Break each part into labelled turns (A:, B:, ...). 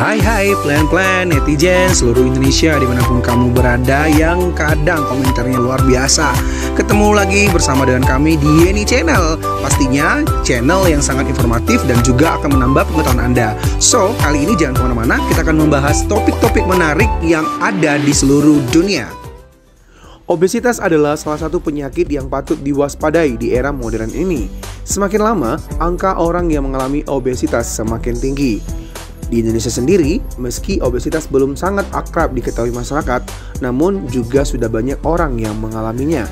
A: Hai plan-plan netizen seluruh Indonesia dimanapun kamu berada yang kadang komentarnya luar biasa. Ketemu lagi bersama dengan kami di Yeni Channel. Pastinya channel yang sangat informatif dan juga akan menambah pengetahuan Anda. So, kali ini jangan kemana-mana, kita akan membahas topik-topik menarik yang ada di seluruh dunia. Obesitas adalah salah satu penyakit yang patut diwaspadai di era modern ini. Semakin lama, angka orang yang mengalami obesitas semakin tinggi. Di Indonesia sendiri, meski obesitas belum sangat akrab diketahui masyarakat, namun juga sudah banyak orang yang mengalaminya.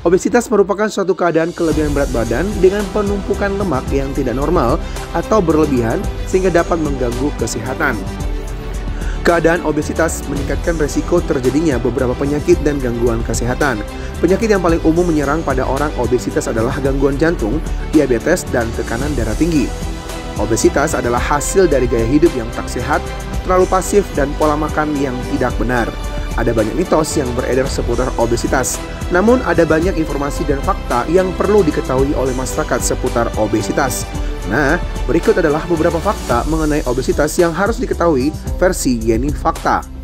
A: Obesitas merupakan suatu keadaan kelebihan berat badan dengan penumpukan lemak yang tidak normal atau berlebihan sehingga dapat mengganggu kesehatan. Keadaan obesitas meningkatkan resiko terjadinya beberapa penyakit dan gangguan kesehatan. Penyakit yang paling umum menyerang pada orang obesitas adalah gangguan jantung, diabetes, dan tekanan darah tinggi. Obesitas adalah hasil dari gaya hidup yang tak sehat, terlalu pasif, dan pola makan yang tidak benar. Ada banyak mitos yang beredar seputar obesitas, namun ada banyak informasi dan fakta yang perlu diketahui oleh masyarakat seputar obesitas. Nah, berikut adalah beberapa fakta mengenai obesitas yang harus diketahui versi Yeni Fakta.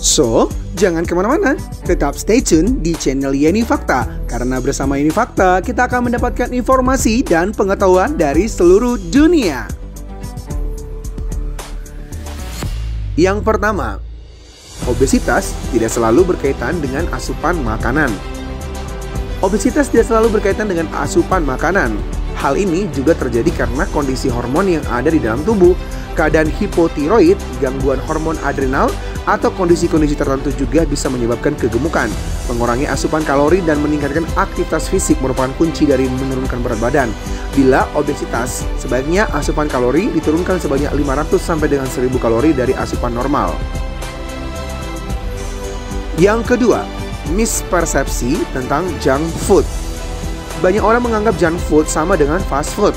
A: So, jangan kemana-mana, tetap stay tune di channel Yeni Fakta, karena bersama Yeni Fakta kita akan mendapatkan informasi dan pengetahuan dari seluruh dunia. Yang pertama, obesitas tidak selalu berkaitan dengan asupan makanan. Obesitas tidak selalu berkaitan dengan asupan makanan. Hal ini juga terjadi karena kondisi hormon yang ada di dalam tubuh, keadaan hipotiroid, gangguan hormon adrenal, atau kondisi-kondisi tertentu juga bisa menyebabkan kegemukan. Mengurangi asupan kalori dan meningkatkan aktivitas fisik merupakan kunci dari menurunkan berat badan. Bila obesitas, sebaiknya asupan kalori diturunkan sebanyak 500 sampai dengan 1000 kalori dari asupan normal. Yang kedua, mispersepsi tentang junk food. Banyak orang menganggap junk food sama dengan fast food.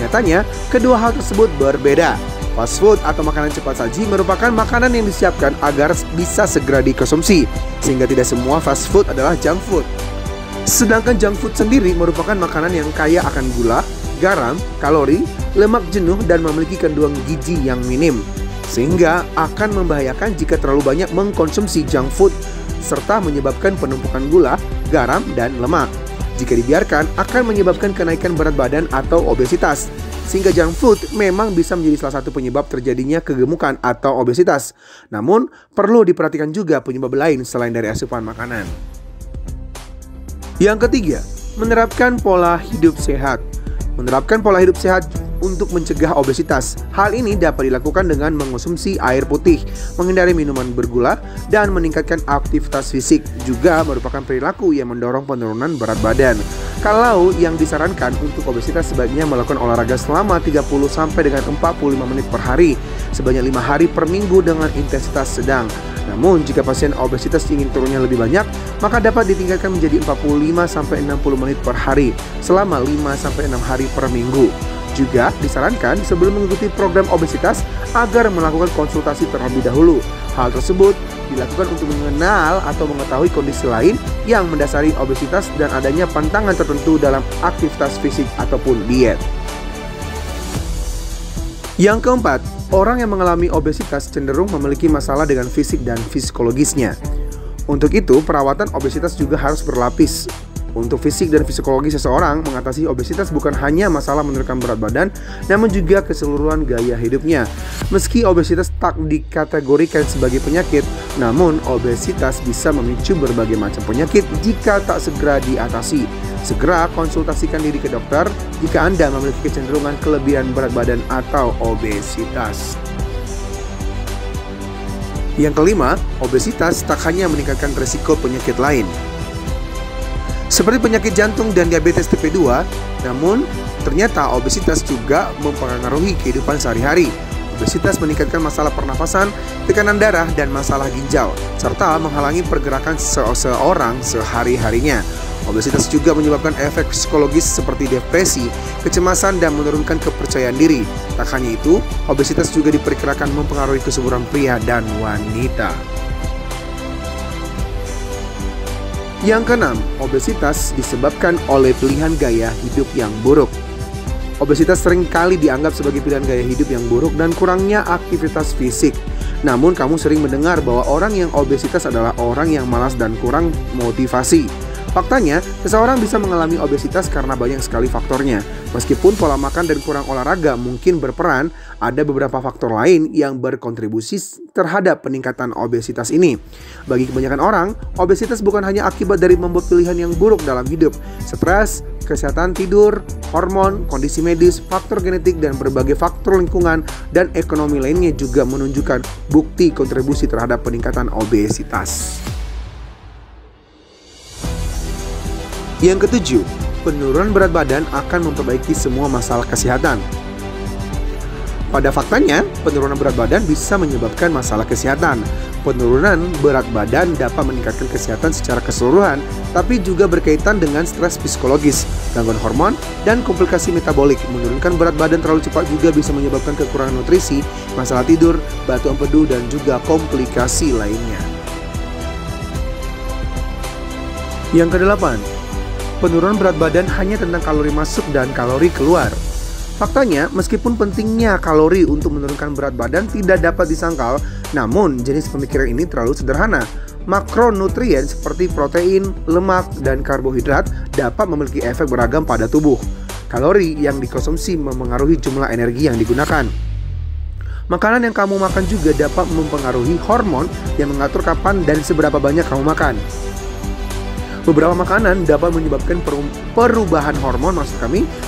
A: Nyatanya, kedua hal tersebut berbeda. Fast food atau makanan cepat saji merupakan makanan yang disiapkan agar bisa segera dikonsumsi, sehingga tidak semua fast food adalah junk food. Sedangkan junk food sendiri merupakan makanan yang kaya akan gula, garam, kalori, lemak jenuh, dan memiliki kandungan gizi yang minim, sehingga akan membahayakan jika terlalu banyak mengkonsumsi junk food, serta menyebabkan penumpukan gula, garam, dan lemak. Jika dibiarkan, akan menyebabkan kenaikan berat badan atau obesitas. Sehingga junk food memang bisa menjadi salah satu penyebab terjadinya kegemukan atau obesitas. Namun, perlu diperhatikan juga penyebab lain selain dari asupan makanan. Yang ketiga, menerapkan pola hidup sehat. Menerapkan pola hidup sehat untuk mencegah obesitas. Hal ini dapat dilakukan dengan mengonsumsi air putih, menghindari minuman bergula, dan meningkatkan aktivitas fisik. Juga merupakan perilaku yang mendorong penurunan berat badan. Kalau yang disarankan untuk obesitas sebaiknya melakukan olahraga selama 30 sampai dengan 45 menit per hari, sebanyak 5 hari per minggu dengan intensitas sedang. Namun jika pasien obesitas ingin turunnya lebih banyak, maka dapat ditingkatkan menjadi 45 sampai 60 menit per hari selama 5 sampai 6 hari per minggu. Juga disarankan sebelum mengikuti program obesitas agar melakukan konsultasi terlebih dahulu. Hal tersebut dilakukan untuk mengenal atau mengetahui kondisi lain yang mendasari obesitas dan adanya pantangan tertentu dalam aktivitas fisik ataupun diet. Yang keempat, orang yang mengalami obesitas cenderung memiliki masalah dengan fisik dan psikologisnya. Untuk itu, perawatan obesitas juga harus berlapis. Untuk fisik dan psikologi seseorang, mengatasi obesitas bukan hanya masalah menurunkan berat badan, namun juga keseluruhan gaya hidupnya. Meski obesitas tak dikategorikan sebagai penyakit, namun obesitas bisa memicu berbagai macam penyakit jika tak segera diatasi. Segera konsultasikan diri ke dokter jika Anda memiliki kecenderungan kelebihan berat badan atau obesitas. Yang kelima, obesitas tak hanya meningkatkan risiko penyakit lain seperti penyakit jantung dan diabetes tipe 2, namun ternyata obesitas juga mempengaruhi kehidupan sehari-hari. Obesitas meningkatkan masalah pernafasan, tekanan darah, dan masalah ginjal, serta menghalangi pergerakan seseorang sehari-harinya. Obesitas juga menyebabkan efek psikologis seperti depresi, kecemasan, dan menurunkan kepercayaan diri. Tak hanya itu, obesitas juga diperkirakan mempengaruhi kesuburan pria dan wanita. Yang keenam, obesitas disebabkan oleh pilihan gaya hidup yang buruk. Obesitas seringkali dianggap sebagai pilihan gaya hidup yang buruk dan kurangnya aktivitas fisik. Namun kamu sering mendengar bahwa orang yang obesitas adalah orang yang malas dan kurang motivasi. Faktanya, seseorang bisa mengalami obesitas karena banyak sekali faktornya. Meskipun pola makan dan kurang olahraga mungkin berperan, ada beberapa faktor lain yang berkontribusi terhadap peningkatan obesitas ini. Bagi kebanyakan orang, obesitas bukan hanya akibat dari membuat pilihan yang buruk dalam hidup. Stres, kesehatan tidur, hormon, kondisi medis, faktor genetik, dan berbagai faktor lingkungan dan ekonomi lainnya juga menunjukkan bukti kontribusi terhadap peningkatan obesitas. Yang ketujuh, penurunan berat badan akan memperbaiki semua masalah kesehatan. Pada faktanya, penurunan berat badan bisa menyebabkan masalah kesehatan. Penurunan berat badan dapat meningkatkan kesehatan secara keseluruhan, tapi juga berkaitan dengan stres psikologis, gangguan hormon, dan komplikasi metabolik. Menurunkan berat badan terlalu cepat juga bisa menyebabkan kekurangan nutrisi, masalah tidur, batu empedu, dan juga komplikasi lainnya. Yang kedelapan, penurunan berat badan hanya tentang kalori masuk dan kalori keluar. Faktanya, meskipun pentingnya kalori untuk menurunkan berat badan tidak dapat disangkal, namun jenis pemikiran ini terlalu sederhana. Makronutrien seperti protein, lemak, dan karbohidrat dapat memiliki efek beragam pada tubuh. Kalori yang dikonsumsi memengaruhi jumlah energi yang digunakan. Makanan yang kamu makan juga dapat mempengaruhi hormon yang mengatur kapan dan seberapa banyak kamu makan. Beberapa makanan dapat menyebabkan perubahan hormon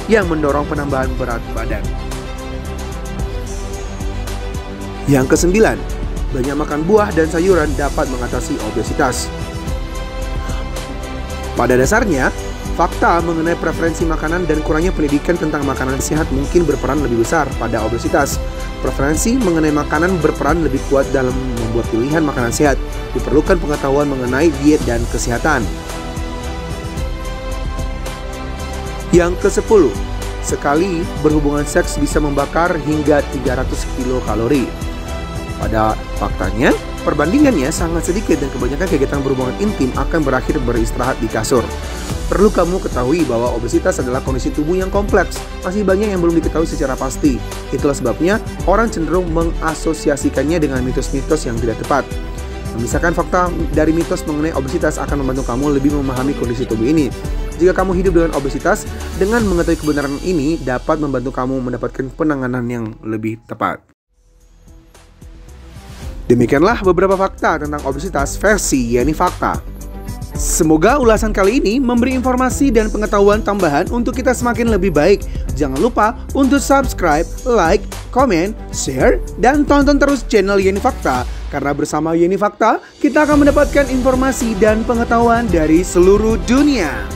A: yang mendorong penambahan berat badan. Yang kesembilan, banyak makan buah dan sayuran dapat mengatasi obesitas. Pada dasarnya, fakta mengenai preferensi makanan dan kurangnya pendidikan tentang makanan sehat mungkin berperan lebih besar pada obesitas. Preferensi mengenai makanan berperan lebih kuat dalam membuat pilihan makanan sehat. Diperlukan pengetahuan mengenai diet dan kesehatan. Yang ke-10, sekali berhubungan seks bisa membakar hingga 300 kilokalori. Pada faktanya, perbandingannya sangat sedikit dan kebanyakan kegiatan berhubungan intim akan berakhir beristirahat di kasur. Perlu kamu ketahui bahwa obesitas adalah kondisi tubuh yang kompleks, masih banyak yang belum diketahui secara pasti. Itulah sebabnya orang cenderung mengasosiasikannya dengan mitos-mitos yang tidak tepat. Memisahkan fakta dari mitos mengenai obesitas akan membantu kamu lebih memahami kondisi tubuh ini. Jika kamu hidup dengan obesitas, dengan mengetahui kebenaran ini dapat membantu kamu mendapatkan penanganan yang lebih tepat. Demikianlah beberapa fakta tentang obesitas versi Yeni Fakta. Semoga ulasan kali ini memberi informasi dan pengetahuan tambahan untuk kita semakin lebih baik. Jangan lupa untuk subscribe, like, komen, share, dan tonton terus channel Yeni Fakta. Karena bersama Yeni Fakta, kita akan mendapatkan informasi dan pengetahuan dari seluruh dunia.